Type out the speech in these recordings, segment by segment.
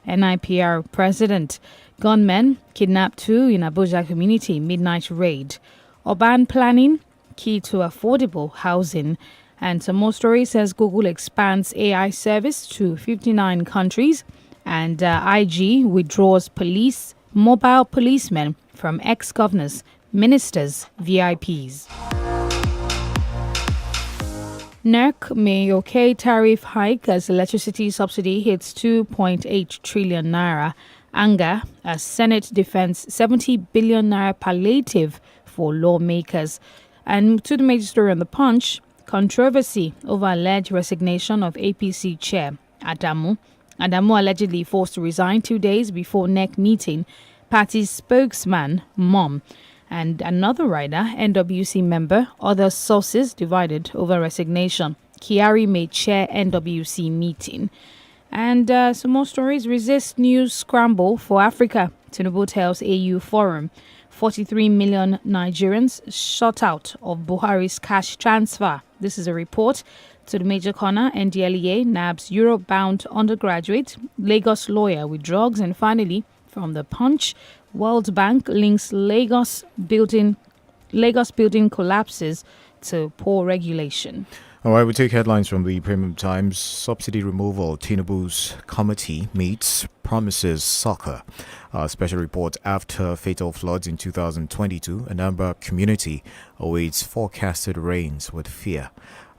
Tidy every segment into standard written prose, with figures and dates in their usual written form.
NIPR president. Gunmen kidnapped 2 in Abuja community, midnight raid. Urban planning, key to affordable housing. And some more stories says Google expands AI service to 59 countries. And IG withdraws mobile policemen from ex-governors, ministers, VIPs. NERC may okay tariff hike as electricity subsidy hits 2.8 trillion naira. Anger as Senate defends 70 billion naira palliative for lawmakers. And to the major story on the Punch, controversy over alleged resignation of APC chair Adamu. Adamu allegedly forced to resign 2 days before NEC meeting. Party's spokesman, Mom, and another rider, NWC member, other sources divided over resignation. Kyari may chair NWC meeting. And some more stories. Resist news scramble for Africa. Tinubu tells AU Forum. 43 million Nigerians shut out of Buhari's cash transfer. This is a report. To the major corner, NDLEA nabs Europe-bound undergraduate, Lagos lawyer with drugs, and finally, from the Punch, World Bank links Lagos building collapses to poor regulation. All right, we take headlines from the Premium Times. Subsidy removal. Tinubu's committee meets, promises soccer. Special report after fatal floods in 2022. Anambra community awaits forecasted rains with fear.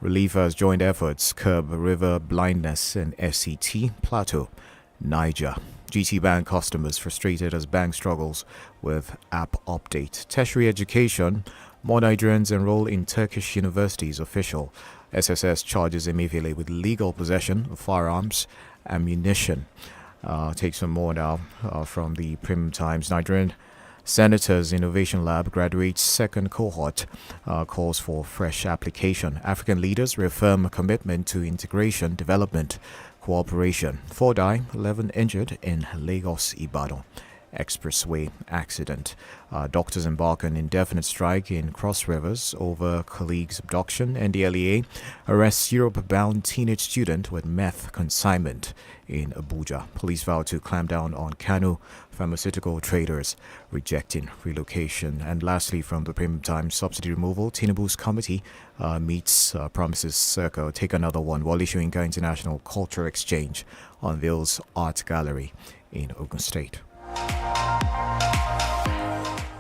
Relievers joined efforts curb river blindness in FCT Plateau, Niger. GT Bank customers frustrated as bank struggles with app update. Tertiary education. More Nigerians enroll in Turkish universities. Official. SSS charges Emefiele with legal possession of firearms, ammunition. Take some more now from the Premium Times. Nigerian Senators Innovation Lab graduates second cohort, calls for fresh application. African leaders reaffirm a commitment to integration, development, cooperation. 4 die, 11 injured in Lagos-Ibadan expressway accident. Doctors embark on indefinite strike in Cross Rivers over colleague's abduction. NDLEA arrests Europe-bound teenage student with meth consignment in Abuja. Police vow to clamp down on Kano pharmaceutical traders rejecting relocation. And lastly, from the Premium Times, subsidy removal. Tinubu's committee meets, promises circle. Take another one. Wole Soyinka International Culture Exchange unveils art gallery in Ogun State.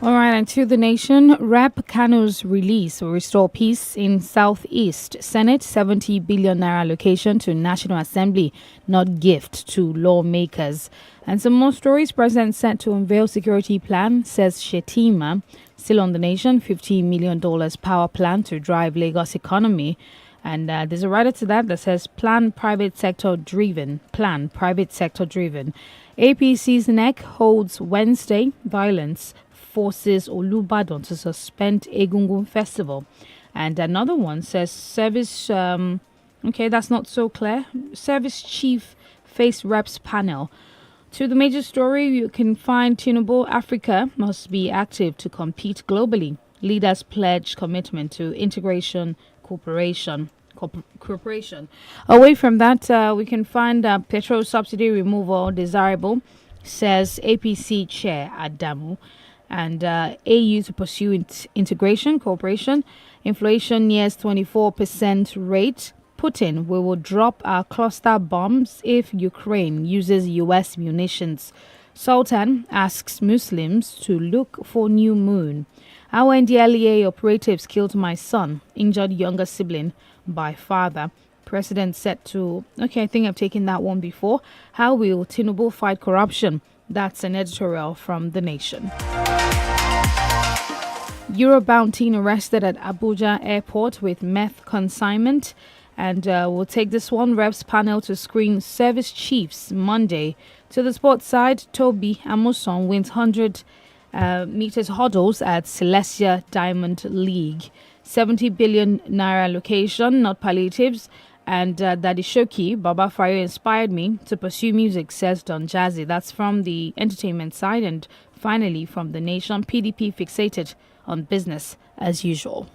All right, and to the nation, Rep Kano's release will restore peace in Southeast. Senate 70 billion naira allocation to National Assembly, not gift to lawmakers. And some more stories. President set to unveil security plan, says Shetima. Still on the nation, $50 million power plan to drive Lagos economy. And there's a writer to that says plan private sector driven. APC's NEC holds Wednesday. Violence forces Olubadan to suspend Egungun Festival. And another one says service, that's not so clear. Service chief face reps panel. To the major story, you can find Tinubu, Africa must be active to compete globally. Leaders pledge commitment to integration, cooperation. Away from that, we can find petrol subsidy removal desirable, says APC chair Adamu. And AU to pursue integration, cooperation. Inflation nears 24% rate. Putin, we will drop our cluster bombs if Ukraine uses US munitions. Sultan asks Muslims to look for new moon. Our NDLEA operatives killed my son, injured younger sibling by father. President said to, I think I've taken that one before. How will Tinubu fight corruption? That's an editorial from The Nation. Europe-bound teen arrested at Abuja airport with meth consignment. And we'll take this one. Reps panel to screen service chiefs Monday. To the sports side, Toby Amuson wins 100 meters hurdles at Celestia Diamond League. 70 billion naira allocation, not palliatives. And Daddy Shoki, Baba Fayo inspired me to pursue music, says Don Jazzy. That's from the entertainment side. And finally, from The Nation, PDP fixated on business as usual.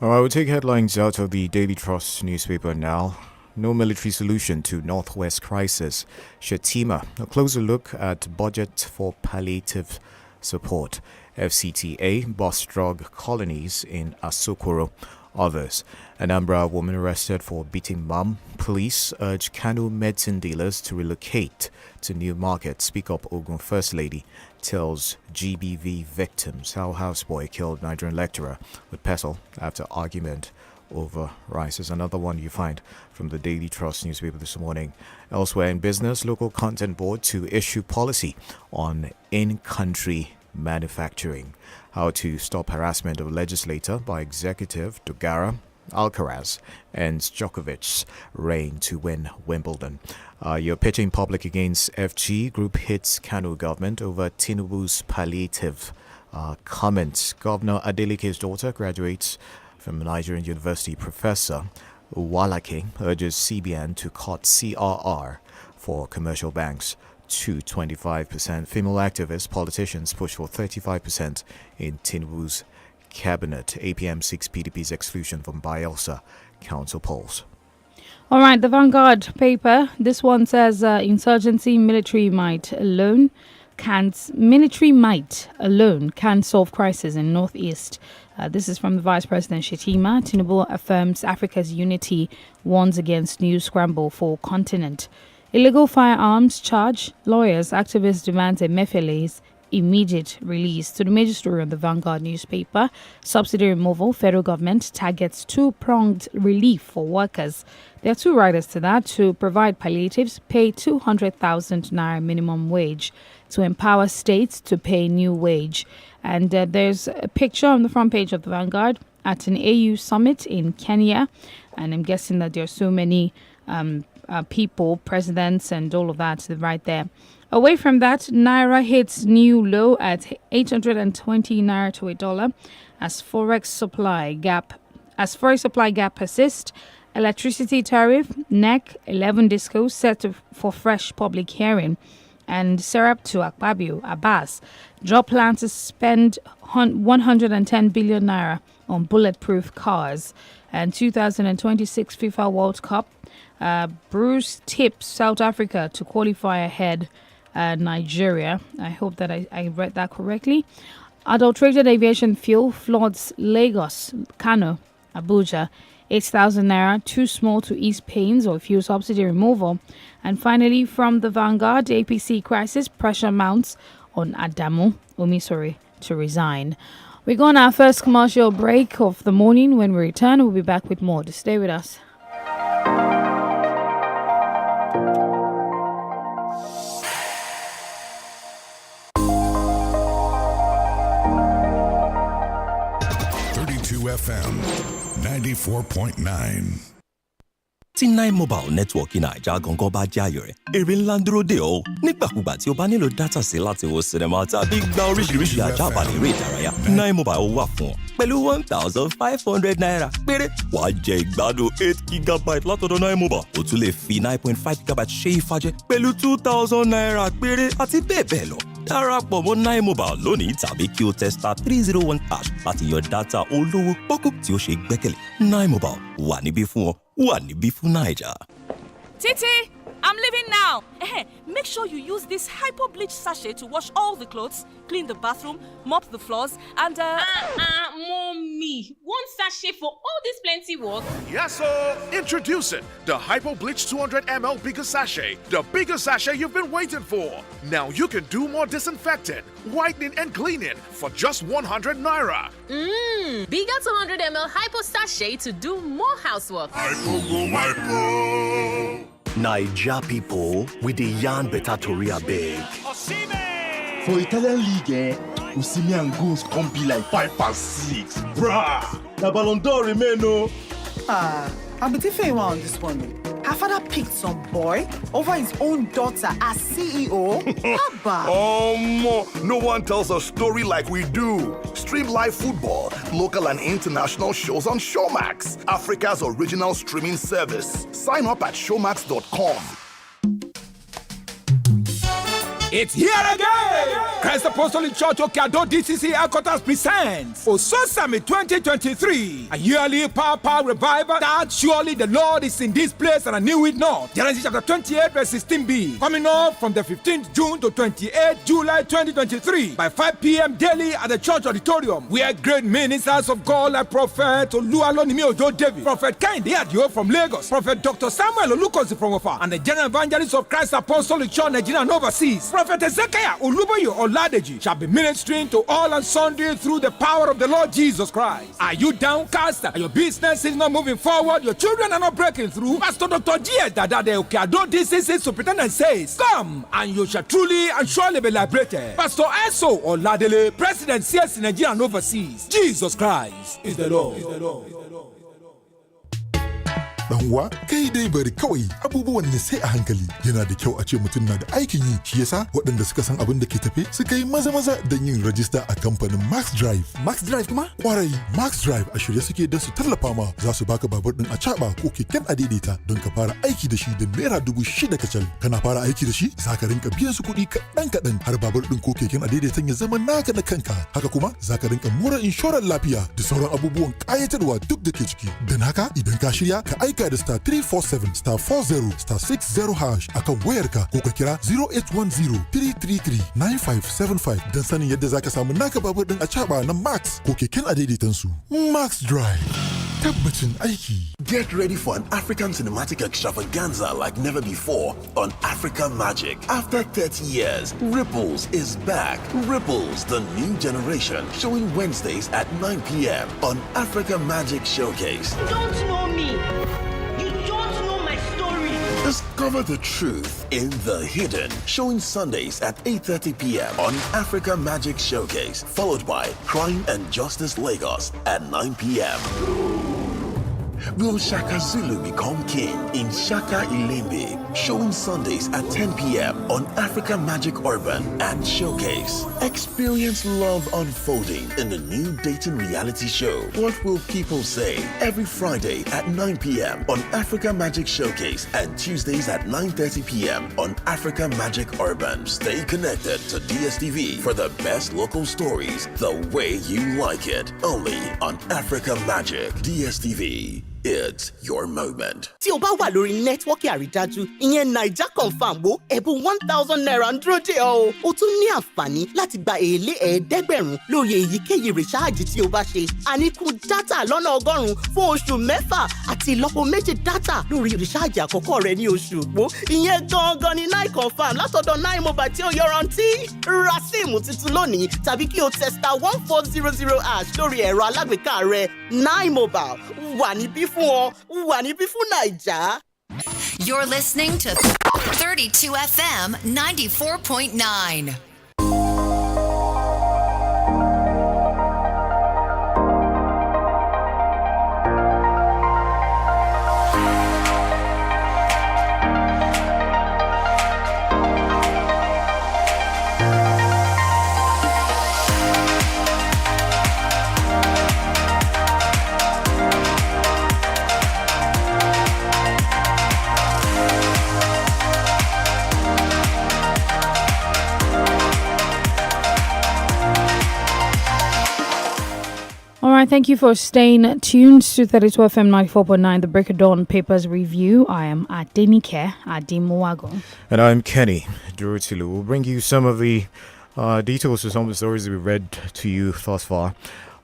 All right, we'll take headlines out of the Daily Trust newspaper now. no military solution to Northwest crisis. Shetima, a closer look at budget for palliative support. FCTA, bust drug colonies in Asokoro. Others. Anambra woman arrested for beating mum. Police urge Kano medicine dealers to relocate to new market. Speak Up Ogun First Lady tells GBV victims how houseboy killed Nigerian lecturer with pestle after argument over rice. Is another one you find from the Daily Trust newspaper this morning. Elsewhere in business, local content board to issue policy on in-country manufacturing. How to stop harassment of legislator by executive Dogara, Alcaraz, and Djokovic's reign to win Wimbledon. You're pitching public against FG. Group hits Kano government over Tinubu's palliative comments. Governor Adelike's daughter graduates from Nigerian University. Professor Walake urges CBN to cut CRR for commercial banks to 25%. Female activists, politicians push for 35% in Tinubu's cabinet. APM 6 PDP's exclusion from Bielsa council polls. All right, the Vanguard paper. This one says insurgency, military might alone can't solve crisis in Northeast. This is from the Vice President Shetima. Tinubu affirms Africa's unity, warns against new scramble for continent. Illegal firearms charge. Lawyers, activists demand Emefiele's immediate release. To the major story on the Vanguard newspaper, subsidy removal, federal government targets two-pronged relief for workers. There are two riders to that: to provide palliatives, pay 200,000 naira minimum wage, to empower states to pay new wage. And there's a picture on the front page of the Vanguard at an AU summit in Kenya, and I'm guessing that there are so many people, presidents, and all of that right there. Away from that, Naira hits new low at 820 Naira to $1 as forex supply gap persists. Electricity tariff, NEC 11 disco set for fresh public hearing. And Serap to Akpabio Abbas drop plan to spend 110 billion Naira on bulletproof cars. And 2026 FIFA World Cup, Bruce tips South Africa to qualify ahead Nigeria. I hope that I read that correctly. Adulterated aviation fuel floods Lagos, Kano, Abuja. 8,000 Naira, too small to ease pains or fuel subsidy removal. And finally, from the Vanguard, APC crisis, pressure mounts on Adamu Omisore to resign. We go on our first commercial break of the morning. When we return, we'll be back with more. Just stay with us. FM 94.9. tí nine mobile network naija gangan bá jẹ́ àyò rẹ̀ èrè ńlá ń dúró dè ọ́ nígbàkúgbà tí o bá nílò dátà sí láti wo sinimá tàbí gba oríṣiríṣi àjàbalẹ̀ eré ìdárayá nine mobile wà fún ọ pẹ̀lú 1,500 naira péré wàá jẹ ìgbádùn 8 gigabyte látọ̀dọ̀ nine mobile o tún lè fi 9.5 gigabyte ṣe ìfàjẹ pẹ̀lú 2,000 naira péré àti bẹ́ẹ̀ bẹ́ẹ̀ lọ darapọ̀ mọ́ nine mobile lónìí tàbí kí o tẹ star 301 hash láti yan dátà olówó pọ́kú tí o ṣe gbẹ́kẹ̀lé nine mobile wà níbí fún ọ wà níbí fún Naija. Titi, I'm leaving now. Make sure you use this hypo bleach sachet to wash all the clothes, clean the bathroom, mop the floors, and Mommy, one sachet for all this plenty work? Yes, sir. Introducing the Hypo Bleach 200 ml bigger sachet, the bigger sachet you've been waiting for. Now you can do more disinfecting, whitening, and cleaning for just 100 naira. Bigger 200 ml hypo sachet to do more housework. Hypo go hypo. Naija people with the yarn better tori abeg. For Italian league, Osimhen and goals come be like 5 and 6. Bruh! The Ballon d'Or remain no. I'm a different one on this one. Her father picked some boy over his own daughter as CEO. No one tells a story like we do. Stream live football, local and international shows on Showmax, Africa's original streaming service. Sign up at showmax.com. It's here again! Christ Apostolic Church Okeado DCC Headquarters presents Oso Summit 2023, a yearly power revival that surely the Lord is in this place and I knew it not. Genesis chapter 28 verse 16b, coming up from the 15th June to 28th July 2023 by 5 p.m. daily at the church auditorium, where great ministers of God like Prophet Oluwalonimi Ojo David, Prophet Kehinde Adio from Lagos, Prophet Dr. Samuel Olukosi from Ofa, and the General Evangelist of Christ Apostolic Church Nigeria and overseas, Prophet Ezekiah Oluboyo Oladeji, shall be ministering to all and sundry through the power of the Lord Jesus Christ. Are you downcast? Are your business is not moving forward? Your children are not breaking through? Pastor Dr. G.S. Dada de Okeado DCC Superintendent says, come and you shall truly and surely be liberated. Pastor Eso Oladele, President CS Nigeria and overseas. Jesus Christ is the Lord. Dan uwa kai dai bari kawai abubuwan ne sai a hankali. Yana da kyau a ce mutum na da aikin yi, shi yasa waɗanda suka san abin da ke tafe suka yi maza don yin rajista a kamfanin Max Drive. Max Drive kuma? Kwarai, Max Drive a shirye suke don su tallafa ma, za su baka babur din a caɓa ko keken adaidaita don ka fara aiki da shi da naira 6,000 kacal. Kana fara aiki da shi za ka rinka biyan su kuɗi kaɗan har babur din ko keken adaidaitan ya zama naka na kanka. Haka kuma za ka rinka mura inshorar lafiya da sauran abubuwan ƙayatarwa duk da ke ciki. Don haka idan ka shirya ka aika da star 347 star 40 star 60 hash akan wayarka ko ka kira 0810-333-9575 don sanin yadda zaka samu naka babur din a caba na Max ko keken adaidaitan su. Max Drive, tabbacin aiki. Get ready for an African cinematic extravaganza like never before on Africa Magic. After 30 years, Ripples is back. Ripples, the new generation, showing Wednesdays at 9 p.m. on Africa Magic Showcase. You don't know me. You don't know my story. Discover the truth in the hidden, showing Sundays at 8:30 p.m. on Africa Magic Showcase, followed by Crime and Justice Lagos at 9 p.m. Will Shaka Zulu become king in Shaka Ilembe? Showing Sundays at 10 p.m. on Africa Magic Urban and Showcase. Experience love unfolding in the new dating reality show, What Will People Say? Every Friday at 9 p.m. on Africa Magic Showcase and Tuesdays at 9:30 p.m. on Africa Magic Urban. Stay connected to DSTV for the best local stories the way you like it. Only on Africa Magic. DSTV. It's your moment. Tí o bá wà lórí nẹ́tíwọ́ọ̀kì àrídájú, ìyẹn Naija Confirm wo ẹ̀bùn 1,000 naira ń dúró dè ọ́. O tún ní àǹfààní láti gba èlé 500 lórí èyíkéyìí rìsáàjì tí o bá ṣe. Àníkún dátà lọ́nà 100 fún oṣù 6 àti ìlọ́po 2 dátà lórí rìsáàjì àkọ́kọ́ rẹ ní oṣù òpó. Ìyẹn gangan ni Nine Confirm látọ̀dọ̀ Nine Mobile tí ó yọrantí. Ra síìmù tuntun lónìí tàbí kí o tẹ star 1400 hash lórí ẹ̀rọ alágbèéká rẹ. Nine Mobile wà níbí fún ọ, wà níbí fún Naija. You're listening to 32 FM 94.9. All right, thank you for staying tuned to 32 FM 94.9, the Break of Dawn Papers Review. I am at DENIKE Adimowago. And I'm Kenny Durutilu. We'll bring you some of the details to some of the stories that we read to you thus far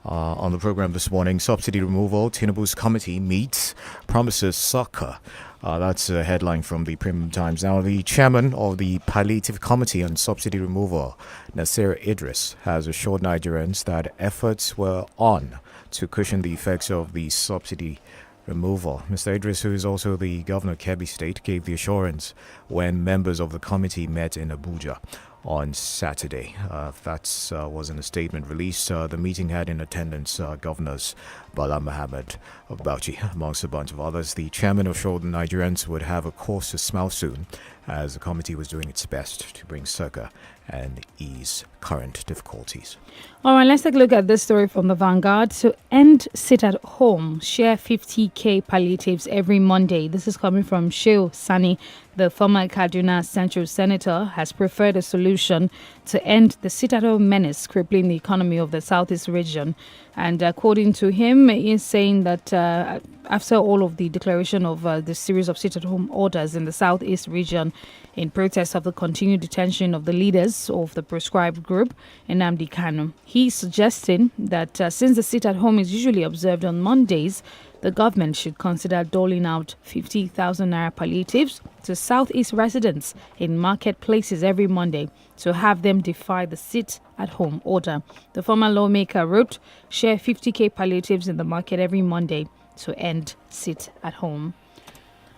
on the program this morning. Subsidy removal, Tinubu's committee meets, promises succor. That's a headline from the Premium Times. Now, the chairman of the Palliative Committee on Subsidy Removal, Nasir Idris, has assured Nigerians that efforts were on to cushion the effects of the subsidy removal. Mr. Idris, who is also the governor of Kebbi State, gave the assurance when members of the committee met in Abuja on Saturday. That was in a statement released. The meeting had in attendance governors Bala Mohammed of Bauchi, amongst a bunch of others. The chairman assured the Nigerians would have a cause to smile soon, as the committee was doing its best to bring succor and ease current difficulties. All right, let's take a look at this story from the Vanguard. So, end sit at home, share 50k palliatives every Monday. This is coming from Sheo Sani, The former Kaduna Central Senator has preferred a solution to end the sit-at-home menace crippling the economy of the Southeast region. And according to him, he is saying that after all of the declaration of the series of sit-at-home orders in the Southeast region in protest of the continued detention of the leaders of the proscribed group, Nnamdi Kanu, he's suggesting that since the sit-at-home is usually observed on Mondays, the government should consider doling out 50,000 naira palliatives to Southeast residents in marketplaces every Monday to have them defy the sit-at-home order. The former lawmaker wrote, share 50k palliatives in the market every Monday to end sit-at-home.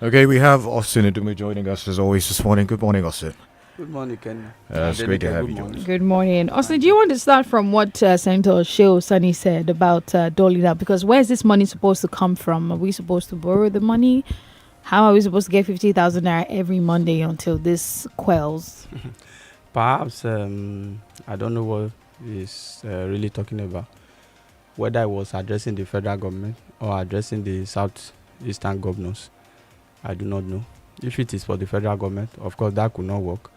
Okay, we have Austin Adume joining us as always this morning. Good morning, Austin. Good morning, Ken. It's great to have you. Good morning. Austin, do you want to start from what Senator Sheo Sani said about doling out? Because where is this money supposed to come from? Are we supposed to borrow the money? How are we supposed to get 50,000 naira every Monday until this quells? Perhaps, I don't know what he's really talking about. Whether I was addressing the federal government or addressing the southeastern governors, I do not know. If it is for the federal government, of course, that could not work.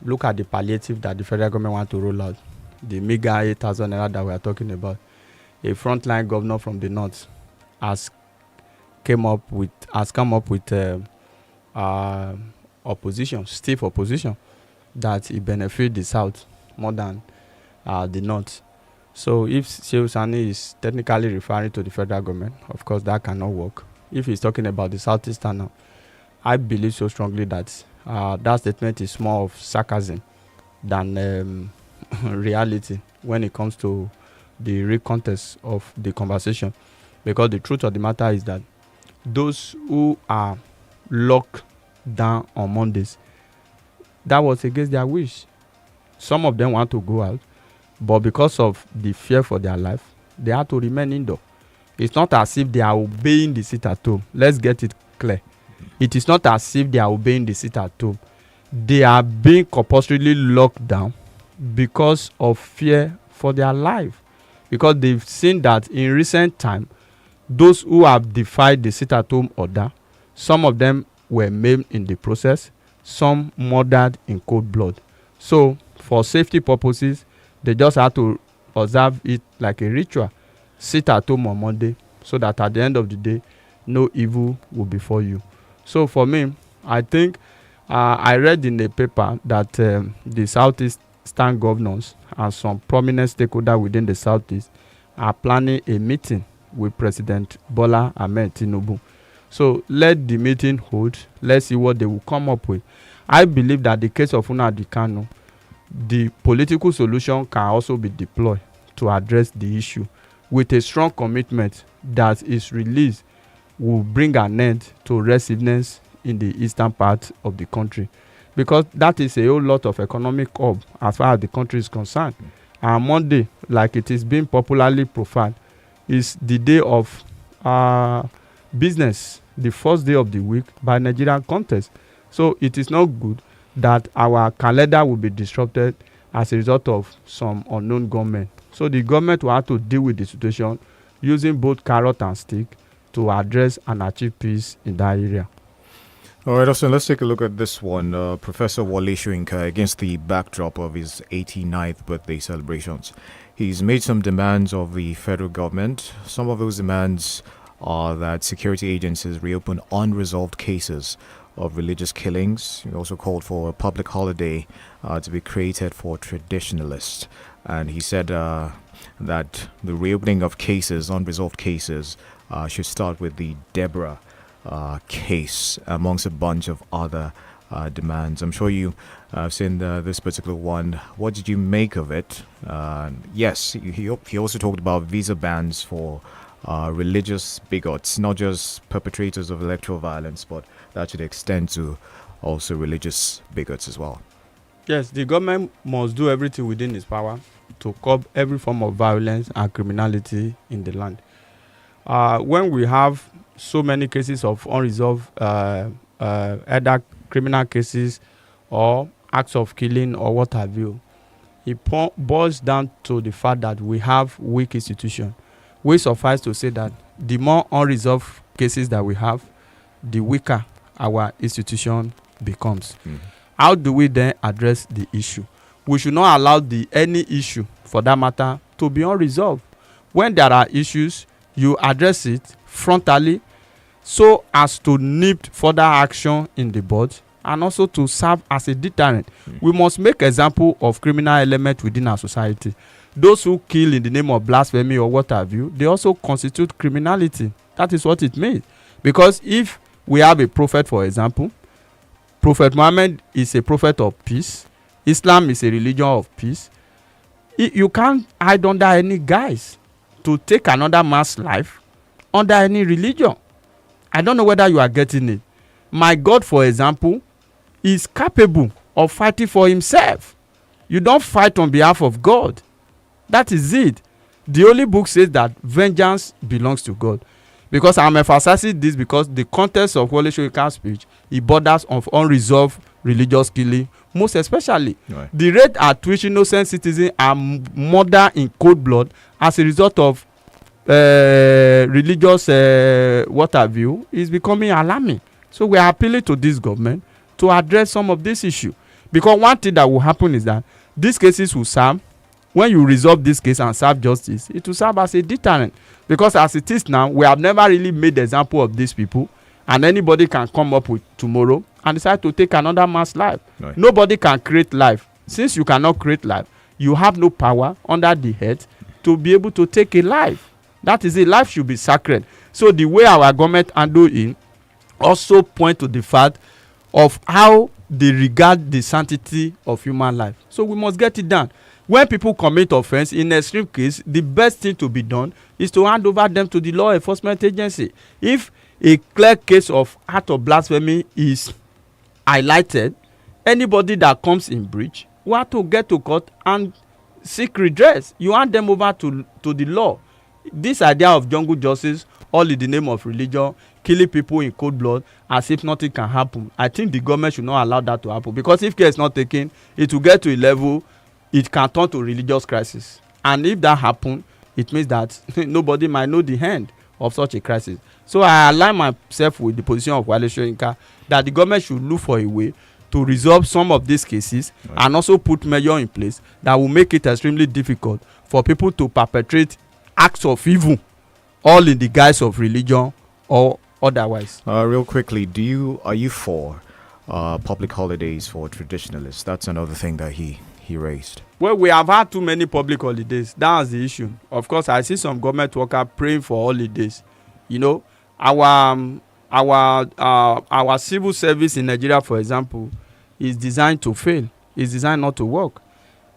Look at the palliative that the federal government want to roll out. The mega 8,000 naira that we are talking about. A frontline governor from the north has come up with opposition, stiff opposition, that it benefit the south more than the north. So if Sheu Sani is technically referring to the federal government, of course that cannot work. If he's talking about the southeastern now, I believe so strongly that that statement is more of sarcasm than reality when it comes to the real context of the conversation. Because the truth of the matter is that those who are locked down on Mondays, that was against their wish. Some of them want to go out, but because of the fear for their life, they have to remain indoor. It's not as if they are obeying the sit-at-home. Let's get it clear. It is not as if they are obeying the sit-at-home. They are being compulsorily locked down because of fear for their life. Because they've seen that in recent time, those who have defied the sit-at-home order, some of them were maimed in the process, some murdered in cold blood. So, for safety purposes, they just have to observe it like a ritual. Sit at home on Monday, so that at the end of the day, no evil will befall you. So for me, I think I read in the paper that the southeastern governors and some prominent stakeholders within the southeast are planning a meeting with President Bola Ahmed Tinubu. So let the meeting hold. Let's see what they will come up with. I believe that the case of Nnamdi Kanu, the political solution can also be deployed to address the issue, with a strong commitment that its release will bring an end to restlessness in the eastern part of the country. Because that is a whole lot of economic hub as far as the country is concerned. And Monday, like it is being popularly profiled, is the day of business, the first day of the week by Nigerian context. So it is not good that our calendar will be disrupted as a result of some unknown government. So the government will have to deal with the situation using both carrot and stick to address and achieve peace in that area. All right, Austin, let's take a look at this one. Professor Wole Soyinka, against the backdrop of his 89th birthday celebrations, he's made some demands of the federal government. Some of those demands are that security agencies reopen unresolved cases of religious killings. He also called for a public holiday to be created for traditionalists. And he said that the reopening of cases, unresolved cases, should start with the Deborah case, amongst a bunch of other demands. I'm sure you have seen this particular one. What did you make of it? Yes, he also talked about visa bans for religious bigots, not just perpetrators of electoral violence, but that should extend to also religious bigots as well. Yes, the government must do everything within its power to curb every form of violence and criminality in the land. When we have so many cases of unresolved either criminal cases or acts of killing or what have you, it boils down to the fact that we have weak institutions. We suffice to say that the more unresolved cases that we have, the weaker our institution becomes. How do we then address the issue? We should not allow any issue, for that matter, to be unresolved. When there are issues, you address it frontally so as to nip further action in the board and also to serve as a deterrent. We must make example of criminal element within our society. Those who kill in the name of blasphemy or what have you, they also constitute criminality. That is what it means. Because if we have a prophet, for example, Prophet Muhammad is a prophet of peace, Islam is a religion of peace, you can't hide under any guise to take another man's life under any religion. I don't know whether you are getting it. My God, for example, is capable of fighting for himself. You don't fight on behalf of God. That is it. The Holy Book says that vengeance belongs to God. Because I'm emphasizing this because the context of Wole Soyinka's speech, it borders on unresolved religious killing, most especially. Right. The rate at which innocent citizens are murdered in cold blood as a result of religious what have you is becoming alarming. So we are appealing to this government to address some of this issue, because one thing that will happen is that these cases will serve, when you resolve this case and serve justice, it will serve as a deterrent, because as it is now, we have never really made example of these people, and anybody can come up with tomorrow and decide to take another man's life. Right. Nobody can create life. Since you cannot create life, you have no power under the head to be able to take a life. That is it. Life should be sacred. So the way our government handle it also point to the fact of how they regard the sanctity of human life. So we must get it done. When people commit offense, in extreme case, the best thing to be done is to hand over them to the law enforcement agency. If a clear case of act of blasphemy is highlighted, anybody that comes in breach will have to get to court and seek redress. You hand them over to the law. This idea of jungle justice, all in the name of religion, killing people in cold blood as if nothing can happen, I think the government should not allow that to happen, because if care is not taken, it will get to a level it can turn to religious crisis, and if that happen, it means that nobody might know the end of such a crisis. So I align myself with the position of Wole Soyinka that the government should look for a way to resolve some of these cases, right, and also put measures in place that will make it extremely difficult for people to perpetrate acts of evil, all in the guise of religion or otherwise. Real quickly, are you for public holidays for traditionalists? That's another thing that he raised. Well, we have had too many public holidays. That's the issue. Of course, I see some government workers praying for holidays. You know, our civil service in Nigeria, for example, is designed to fail. It's designed not to work.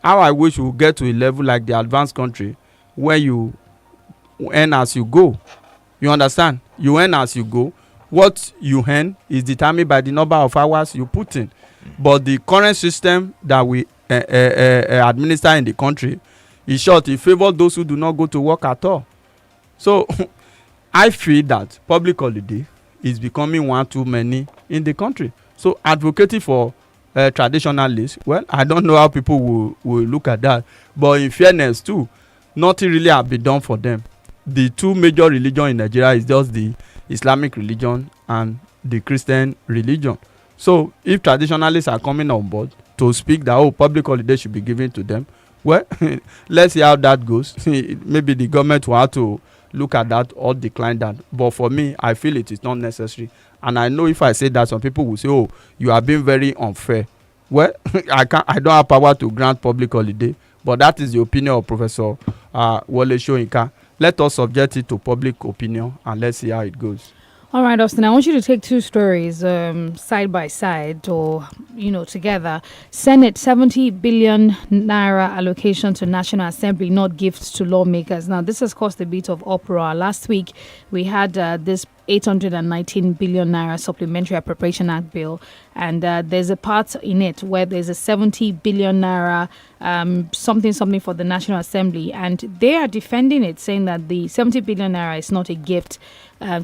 How I wish we would get to a level like the advanced country where you earn as you go. You understand? You earn as you go. What you earn is determined by the number of hours you put in. But the current system that we administer in the country, in short, it favors those who do not go to work at all. So I feel that public holiday is becoming one too many in the country. So advocating for traditionalists, well, I don't know how people will look at that, but in fairness too, nothing really has been done for them. The two major religions in Nigeria is just the Islamic religion and the Christian religion. So if traditionalists are coming on board to speak that public holiday should be given to them, well, let's see how that goes. Maybe the government will have to look at that or decline that. But for me, I feel it is not necessary. And I know if I say that, some people will say, oh, you are being very unfair. Well, I don't have power to grant public holiday, but that is the opinion of Professor Wole Soyinka. Let us subject it to public opinion and let's see how it goes. All right, Austin, I want you to take two stories side by side or, together. Senate 70 billion naira allocation to National Assembly, not gifts to lawmakers. Now, this has caused a bit of uproar. Last week, we had this 819 billion naira supplementary appropriation act bill, and there's a part in it where there's a 70 billion naira something for the National Assembly, and they are defending it, saying that the 70 billion naira is not a gift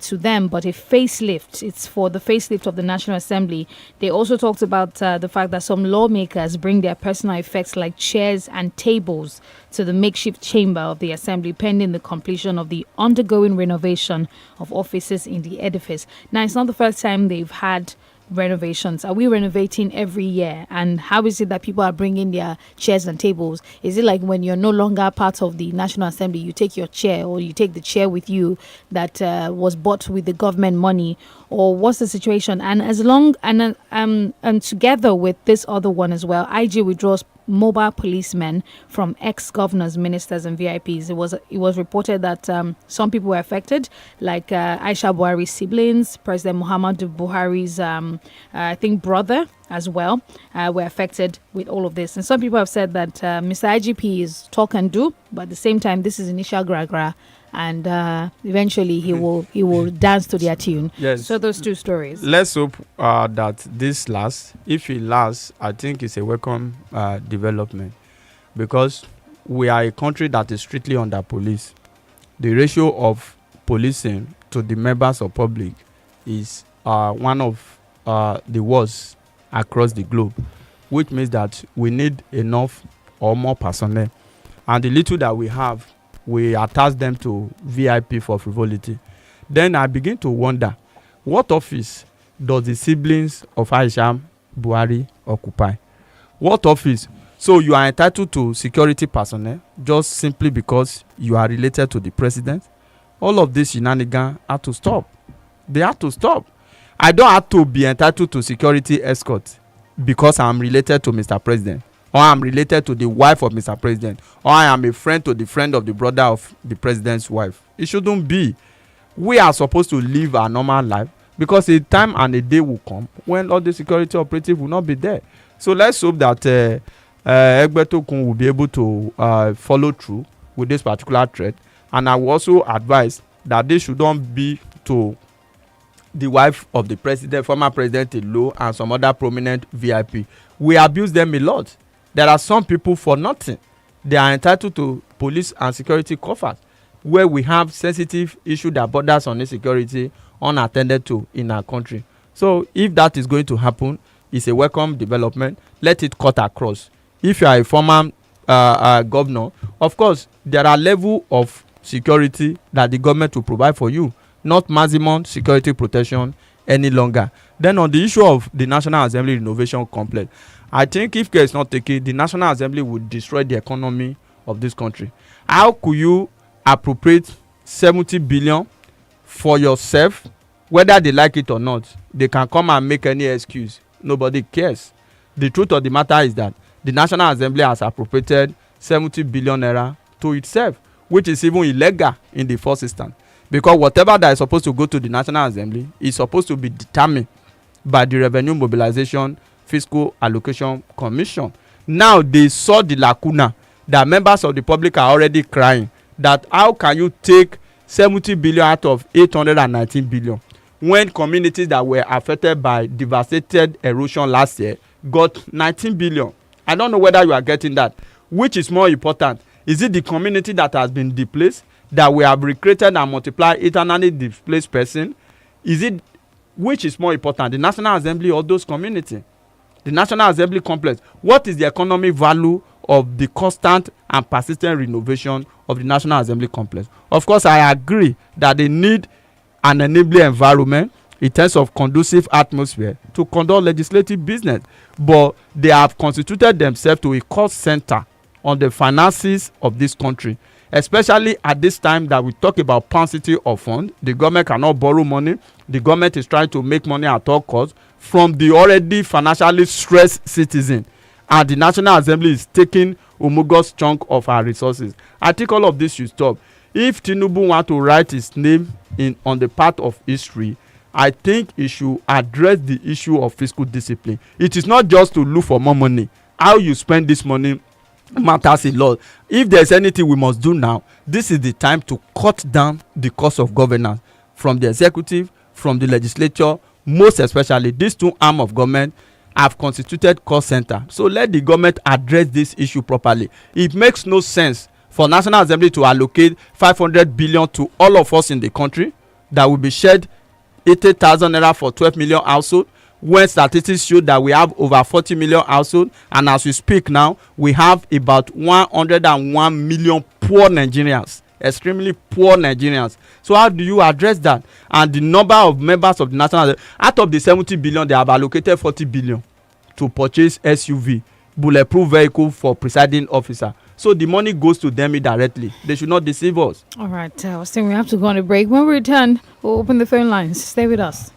to them, but a facelift. It's for the facelift of the National Assembly. They also talked about the fact that some lawmakers bring their personal effects like chairs and tables to the makeshift chamber of the Assembly pending the completion of the undergoing renovation of offices in the edifice. Now, it's not the first time they've had renovations? Are we renovating every year? And how is it that people are bringing their chairs and tables? Is it like when you're no longer part of the National Assembly, you take your chair, or you take the chair with you that was bought with the government money? Or what's the situation? And as long and together with this other one as well, IG withdraws mobile policemen from ex-governors, ministers, and VIPs. It was reported that some people were affected, like Aisha Buhari's siblings, President Muhammadu Buhari's I think brother as well, were affected with all of this. And some people have said that Mr. IGP is talk and do, but at the same time, this is initial gra, and eventually he will dance to their tune. Yes. So those two stories. Let's hope that this lasts. If it lasts, I think it's a welcome development, because we are a country that is strictly under police. The ratio of policing to the members of public is one of the worst across the globe, which means that we need enough or more personnel, and the little that we have, we attach them to VIP for frivolity. Then I begin to wonder, what office does the siblings of Aisha Buhari occupy? What office? So you are entitled to security personnel just simply because you are related to the president? All of this shenanigans have to stop. They have to stop. I don't have to be entitled to security escort because I'm related to Mr. President, or I'm related to the wife of Mr. President, or I am a friend to the friend of the brother of the president's wife. It shouldn't be. We are supposed to live our normal life, because a time and a day will come when all the security operatives will not be there. So let's hope that Egbetokun will be able to follow through with this particular threat. And I will also advise that they shouldn't be to the wife of the president, former president INT'L, and some other prominent VIP. We abuse them a lot. There are some people for nothing. They are entitled to police and security coffers, where we have sensitive issue that borders on insecurity unattended to in our country. So if that is going to happen, it's a welcome development. Let it cut across. If you are a former governor, of course, there are level of security that the government will provide for you, not maximum security protection any longer. Then on the issue of the National Assembly Renovation Complex, I think if care is not taken, the National Assembly will destroy the economy of this country. How could you appropriate 70 billion for yourself, whether they like it or not? They can come and make any excuse. Nobody cares. The truth of the matter is that the National Assembly has appropriated 70 billion naira to itself, which is even illegal in the first instance, because whatever that is supposed to go to the National Assembly is supposed to be determined by the Revenue Mobilization Fiscal Allocation Commission. Now they saw the lacuna that members of the public are already crying, that how can you take 70 billion out of 819 billion when communities that were affected by devastated erosion last year got 19 billion? I don't know whether you are getting that. Which is more important? Is it the community that has been displaced, that we have recreated and multiplied eternally displaced person? Is it, which is more important, the National Assembly or those communities? The National Assembly complex, what is the economic value of the constant and persistent renovation of the National Assembly complex? Of course, I agree that they need an enabling environment in terms of conducive atmosphere to conduct legislative business, but they have constituted themselves to a cost center on the finances of this country, especially at this time that we talk about paucity of funds. The government cannot borrow money. The government is trying to make money at all costs from the already financially stressed citizen, and the National Assembly is taking a humongous chunk of our resources. I think all of this should stop. If Tinubu want to write his name on the path of history, I think he should address the issue of fiscal discipline. It is not just to look for more money. How you spend this money matters a lot. If there's anything we must do now, this is the time to cut down the cost of governance from the executive, from the legislature. Most especially, these two arms of government have constituted cost center. So let the government address this issue properly. It makes no sense for National Assembly to allocate 500 billion to all of us in the country that will be shared 80,000 naira for 12 million household, when statistics show that we have over 40 million household, and as we speak now, we have about 101 million poor Nigerians extremely poor Nigerians. So how do you address that? And the number of members of the national, out of the 70 billion, they have allocated 40 billion to purchase SUV, bulletproof vehicle for presiding officer. So the money goes to them indirectly. They should not deceive us. All right, I was thinking we have to go on a break. When we return, we'll open the phone lines. Stay with us.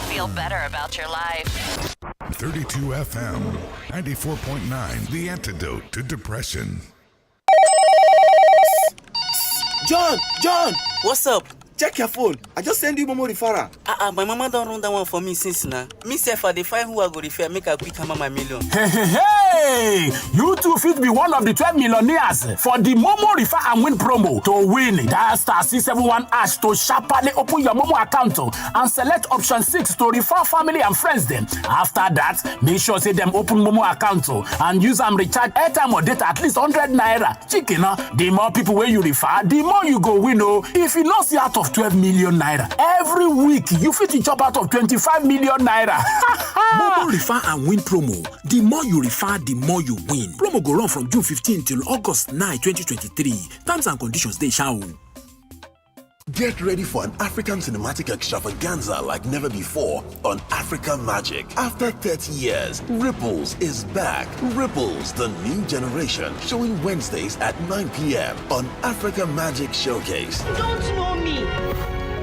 Feel better about your life. 32 FM, 94.9, the antidote to depression. John, what's up? Check your phone. I just send you Momo referral. My mama don't run that one for me since now. Me say for the fine who I go refer, make a quick hammer my million. Hey! You too fit be one of the 12 millionaires for the Momo Refer and Win promo. To win, dial star 671 hash to sharply open your Momo account and select option 6 to refer family and friends them. After that, make sure say them open Momo account and use and recharge airtime or data at least 100 naira. Chicken, the more people where you refer, the more you go win. If you lost out of 12 million naira every week, you fit chop out of 25 million naira. Momo Refer and Win promo. The more you refer, the more you win. Promo go run from June 15 till August 9, 2023. Terms and conditions they shall. Get ready for an African cinematic extravaganza like never before on Africa Magic. After 30 years, Ripples is back. Ripples, the new generation, showing Wednesdays at 9 p.m. on Africa Magic Showcase. You don't know me.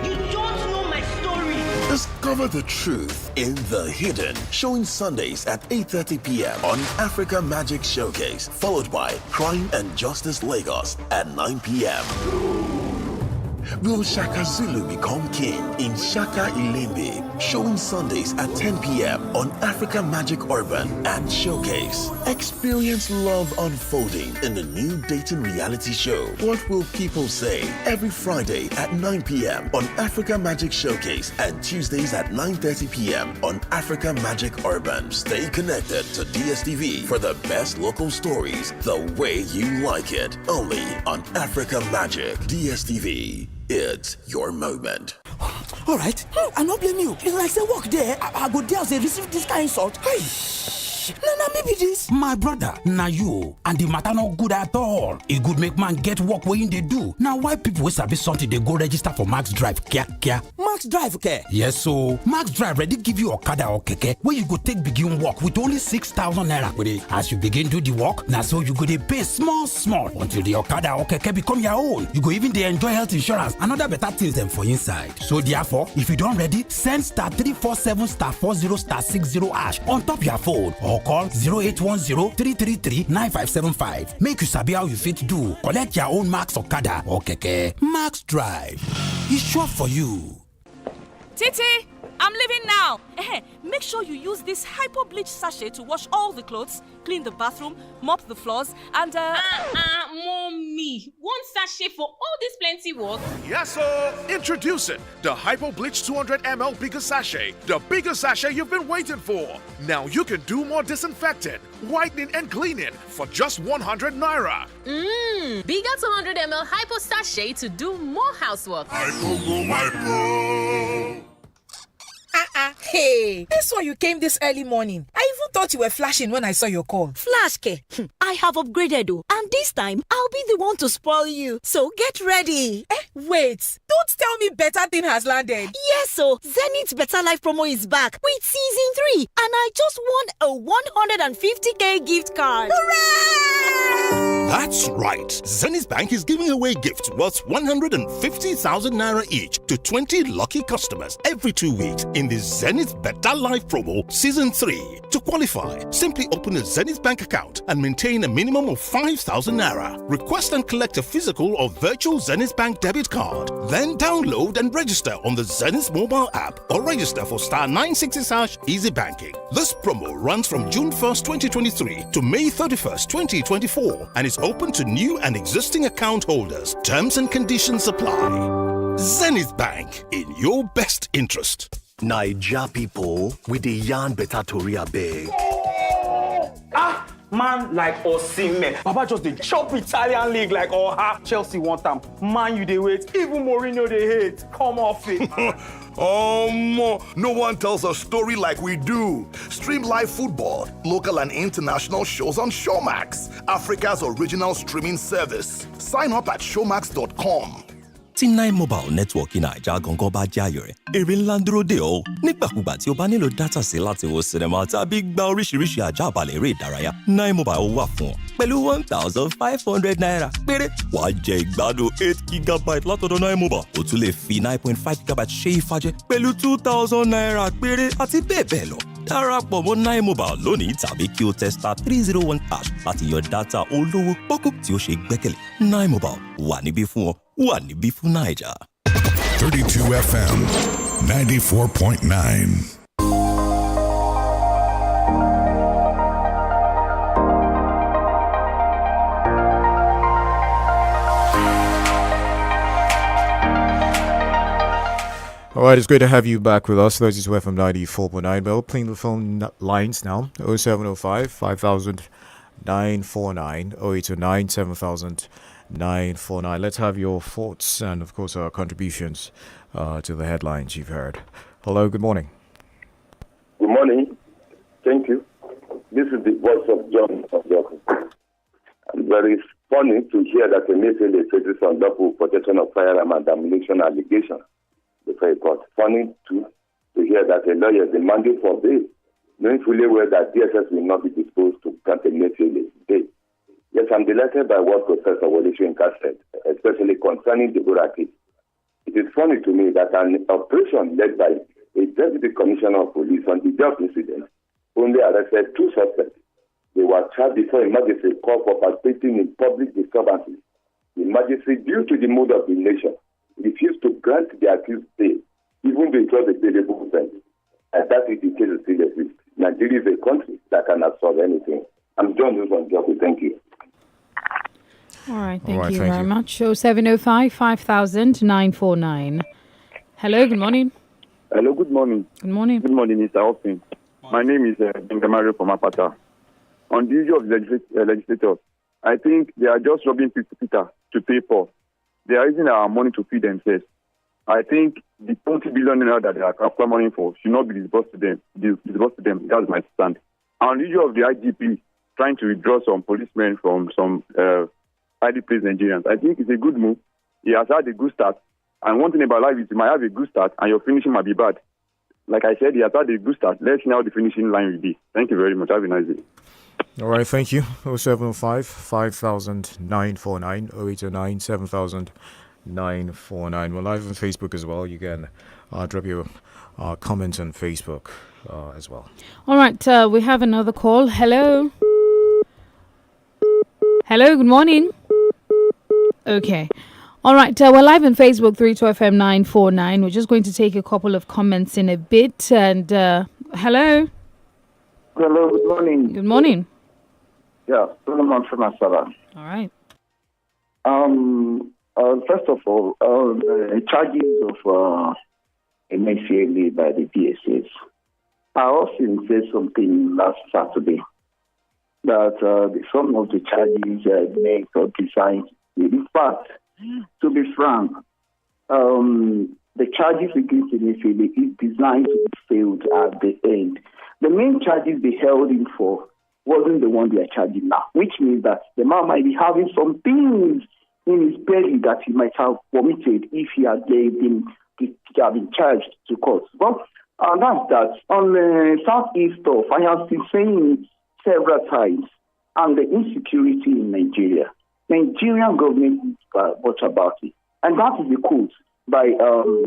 You don't know my story. Discover the truth in the hidden, showing Sundays at 8:30 p.m. on Africa Magic Showcase, followed by Crime and Justice Lagos at 9 p.m. Will Shaka Zulu become king in Shaka Ilembe? Showing Sundays at 10 p.m. on Africa Magic Urban and Showcase. Experience love unfolding in the new dating reality show, What Will People Say? Every Friday at 9 p.m. on Africa Magic Showcase and Tuesdays at 9:30 p.m. on Africa Magic Urban. Stay connected to DSTV for the best local stories the way you like it. Only on Africa Magic. DSTV. It's your moment. All right, I don't blame you. It's like say work there. I go there as they receive this kind of insult. Hey, no, maybe this. My brother, now you and the matter not good at all. It good make man get work when they do. Now why people will sabi something they go register for Max Drive? Kia. Max Drive, okay? Yes, so Max Drive ready give you Okada or Keke where you go take begin work with only 6,000 naira. With it, as you begin do the work, now so you go they pay small until the Okada or Keke become your own. You go even they enjoy health insurance and other better things than for inside. So therefore, if you don't ready, send star 347 star 40 star 60 hash on top your phone or call 0810-333-9575. Make you sabi how you fit do. Collect your own Max Okada or Keke. Max Drive. It's sure for you. Titi, I'm leaving now. Make sure you use this hypo bleach sachet to wash all the clothes, clean the bathroom, mop the floors, and Mommy, one sachet for all this plenty work? Yes, sir. Introducing the Hypo Bleach 200 ml bigger sachet. The bigger sachet you've been waiting for. Now you can do more disinfecting, whitening, and cleaning for just 100 naira. Bigger 200 ml hypo sachet to do more housework. Hey, that's why you came this early morning. I even thought you were flashing when I saw your call. Flash, Ke. I have upgraded, and this time I'll be the one to spoil you. So get ready. Wait, don't tell me better thing has landed. Yes, so Zenith's Better Life promo is back with season 3, and I just won a 150k gift card. Hooray! That's right. Zenith Bank is giving away gifts worth 150,000 naira each to 20 lucky customers every 2 weeks in the Zenith Better Life promo season 3. To qualify, simply open a Zenith Bank account and maintain a minimum of 5,000 naira. Request and collect a physical or virtual Zenith Bank debit card. Then download and register on the Zenith mobile app or register for star 960 Easy Banking. This promo runs from June 1st, 2023 to May 31st, 2024 and is open to new and existing account holders. Terms and conditions apply. Zenith Bank, in your best interest. Naija people, we dey yarn better tori abeg. Man like Osimhen, Baba just dey chop Italian league like Chelsea want am. Man, you dey wait, even Mourinho dey hate. Come off it. No one tells a story like we do. Stream live football, local and international shows on Showmax, Africa's original streaming service. Sign up at showmax.com. tí 9 mobile network Naija gangan bá jẹ́ ayọ̀ rẹ̀ èrè ńlá ń dúró dè ọ́ nígbàkúgbà tí o bá nílò dátà sí láti wo sinimá tàbí gba oríṣiríṣi àjàbalẹ̀ eré ìdárayá 9 mobile wà fún ọ pẹ̀lú 1,500 naira péré wàá jẹ ìgbádùn 8 gigabyte látọ̀dọ̀ 9 mobile o tún lè fi 9.5 gigabyte ṣe ìfàjẹ pẹ̀lú 2,000 naira péré àti bẹ́ẹ̀ bẹ́ẹ̀ lọ darapọ̀ mọ́ 9 mobile lónìí tàbí kí o tẹ *301# láti yan dátà olówó pọ́kú tí ó ṣe gbẹ́kẹ̀lé 9 mobile wà níbí fún ọ wà níbí fún Naija. 32 FM 94.9. All right, it's great to have you back with us. This is FM 94.9. We're opening the phone lines now. 0705 5000 949 0829 7000 949. Let's have your thoughts and, of course, our contributions to the headlines you've heard. Hello, good morning. Good morning. Thank you. This is the voice of John of York. And very funny to hear that the Nation faces on double protection of firearm and ammunition allegation before a court. Funny too to hear that a lawyer is demanding for bail, knowing fully well that DSS will not be disposed to grant a Nation bail. Yes, I'm delighted by what Professor Wole Soyinka said, especially concerning the Bora case. It is funny to me that an operation led by a deputy commissioner of police on the job incident only arrested 2 suspects. They were charged before a magistrate court for participating in public disturbances. The magistrate, due to the mood of the nation, refused to grant the accused bail, even though it was a bailable offense. And that is the case still exists. Nigeria is a country that can absorb anything. I'm John Wilson Jockey. Thank you. All right, thank you very much. Show 705 5000 949. Hello, good morning. Hello, good morning. Good morning. Good morning, Mr. Austin. My name is Bengamaro from Apata. On the issue of legislators, I think they are just robbing Peter to pay for. They are using our money to feed themselves. I think the 20 billion naira that they are clamoring for should not be disbursed to them. That's my stand. On the issue of the IGP trying to withdraw some policemen from some highly placed Nigerians, I think it's a good move. He has had a good start. And one thing about life is you might have a good start and your finishing might be bad. Like I said, he has had a good start. Let's see how the finishing line will be. Thank you very much. Have a nice day. All right, thank you. 0705 5000 949 0829 7000 949. We're live on Facebook as well. You can drop your comments on Facebook as well. All right, we have another call. Hello. Hello, good morning. Okay. All right, we're live on Facebook, 32FM 949. We're just going to take a couple of comments in a bit. And hello. Hello, good morning. Good morning. Yeah, Solomon from Asara. All right. First of all, charges of MSCLA by the DSS. I also said something last Saturday that some of the charges made or designed. In fact, to be frank, the charges against MSCLA is designed to be failed at the end. The main charges they held him for wasn't the one they are charging now, which means that the man might be having some things in his belly that he might have vomited if he had been charged to court. But that's that. On the southeast of, I have been saying several times, and the insecurity in Nigeria. Nigerian government watch about it. And that is the quote by,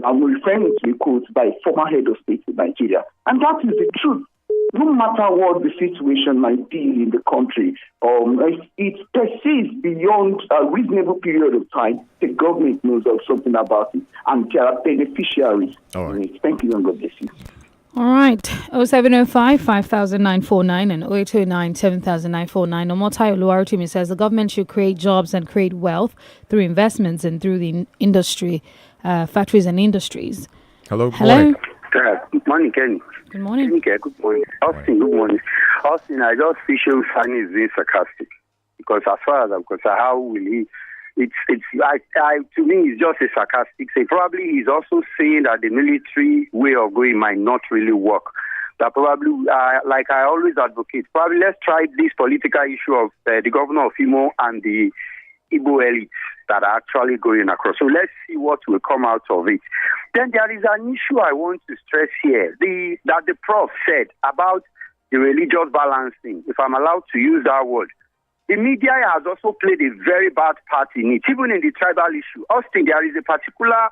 I'm referring to the quote by former head of state in Nigeria. And that is the truth. No matter what the situation might be in the country, it persists beyond a reasonable period of time. The government knows something about it, and there are beneficiaries. All right. Thank you, and God bless you. All right. 0705 5000 949 and 0829 7000 949. Omotayo Oluwarotimi says the government should create jobs and create wealth through investments and through the industry, factories and industries. Hello. Good morning, Good morning, Kenny. Good morning. Good morning. Austin, good morning. Austin, I just see Shehu Sani is being sarcastic because as far as I'm concerned, how will he? It's like to me, it's just a sarcastic say. Probably he's also saying that the military way of going might not really work. That probably, like I always advocate, probably let's try this political issue of the governor of Imo and the Igbo elites that are actually going across. So let's see what will come out of it. Then there is an issue I want to stress here, that the prof said about the religious balancing, if I'm allowed to use that word. The media has also played a very bad part in it, even in the tribal issue. Austin, there is a particular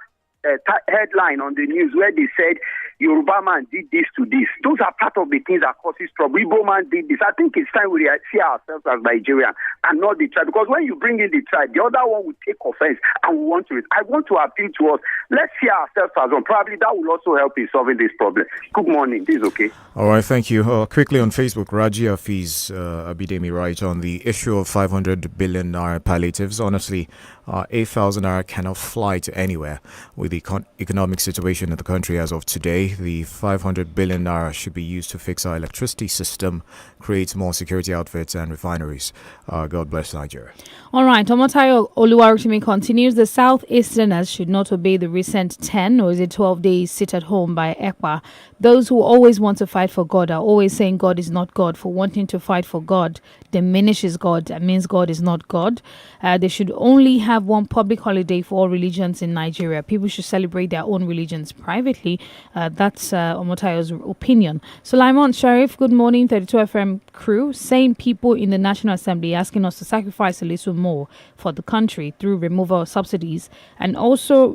headline on the news where they said Yoruba man did this to this. Those are part of the things that causes trouble. Igbo man did this. I think it's time we see ourselves as Nigerian and not the tribe. Because when you bring in the tribe, the other one will take offense and we want to. I want to appeal to us. Let's see ourselves as one. Probably that will also help in solving this problem. Good morning. This is okay. All right, thank you. Quickly on Facebook, Raji Afiz Abidemi writes on the issue of 500 billion naira palliatives. Honestly, 8,000 naira cannot fly to anywhere with the economic situation in the country as of today. The 500 billion naira should be used to fix our electricity system, create more security outfits and refineries. God bless Nigeria. All right, Omotayo Oluwarutimi continues. The Southeasterners should not obey the recent 10 or is it 12 days sit at home by ECWA. Those who always want to fight for God are always saying God is not God. For wanting to fight for God diminishes God. That means God is not God. They should only have one public holiday for all religions in Nigeria. People should celebrate their own religions privately. That's Omotayo's opinion. Sulaiman Sharif, good morning, 32 FM crew. Same people in the National Assembly asking us to sacrifice a little more for the country through removal of subsidies and also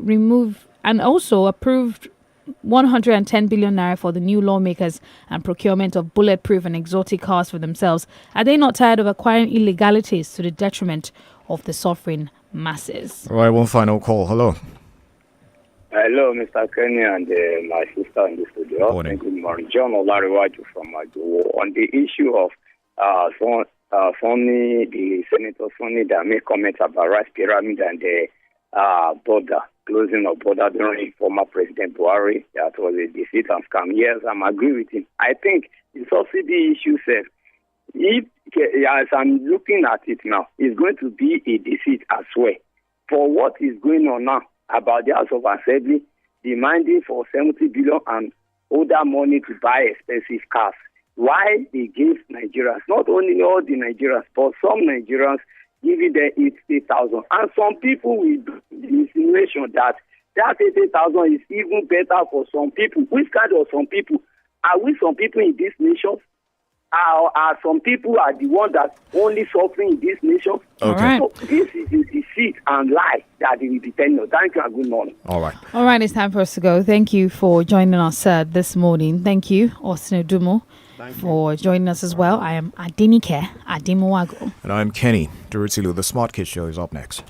approved 110 billion naira for the new lawmakers and procurement of bulletproof and exotic cars for themselves. Are they not tired of acquiring illegalities to the detriment of the suffering masses? All right, one final call. Hello. Hello, Mr. Kenny and my sister in the studio. Morning. Good morning. John Olariwaju from Ajowo. On the issue of Sonny, the Senator Sonny that made comments about Rice Pyramid and the border, closing of border during former President Buhari, that was a deceit and scam. Yes, I'm agree with him. I think the subsidy issue says, as I'm looking at it now, it's going to be a deceit as well. For what is going on now about the House of Assembly demanding for 70 billion and other money to buy expensive cars, why they gave Nigerians, not only all the Nigerians, but some Nigerians, giving them 80,000. And some people will do the insinuation that 80,000 is even better for some people. Which kind of some people? Are we some people in this nation? Are some people are the ones that only suffering in this nation? Okay. So this is a deceit and lie that they will be telling us. Thank you and good morning. All right. All right, it's time for us to go. Thank you for joining us this morning. Thank you, Austin Odumo, for joining us as well. I am Adenike Ademowago. And I'm Kenny Durutilu. The Smart Kids Show is up next.